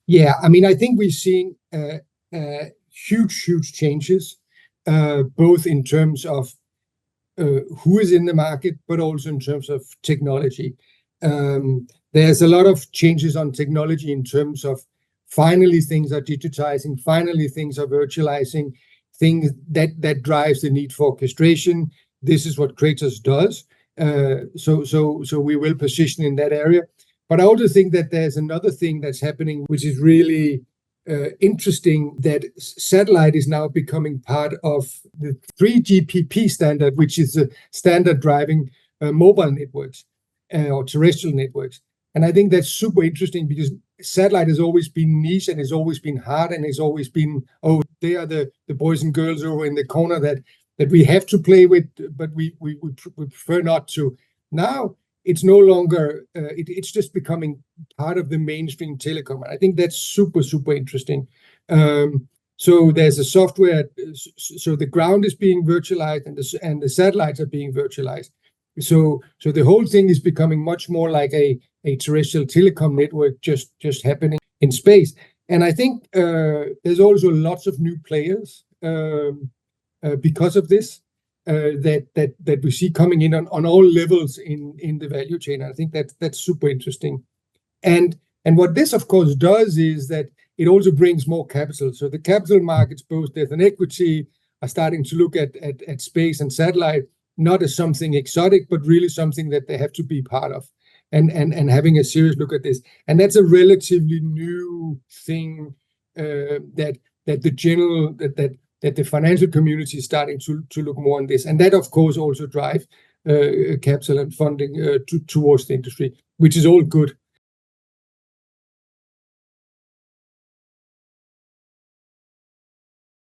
Yeah, I mean, I think we're seeing huge changes, both in terms of who is in the market, but also in terms of technology. There's a lot of changes on technology in terms of finally things are digitizing, finally things are virtualizing, things that drives the need for orchestration. This is what Kratos does. So we will position in that area. But I also think that there's another thing that's happening, which is really interesting, that satellite is now becoming part of the 3GPP standard, which is a standard driving mobile networks or terrestrial networks. And I think that's super interesting because satellite has always been niche and has always been hard and has always been, oh, they are the boys and girls over in the corner that we have to play with, but we prefer not to. Now it's no longer, it's just becoming part of the mainstream telecom. And I think that's super interesting. So there's a software, so the ground is being virtualized and the satellites are being virtualized. So the whole thing is becoming much more like a terrestrial telecom network just happening in space. And I think there's also lots of new players because of this. That we see coming in on all levels in the value chain. I think that's super interesting. And what this of course does is that it also brings more capital. So the capital markets, both debt and equity, are starting to look at space and satellite not as something exotic, but really something that they have to be part of, and having a serious look at this. And that's a relatively new thing that the financial community is starting to look more on this. And that, of course, also drive capital and funding towards the industry, which is all good.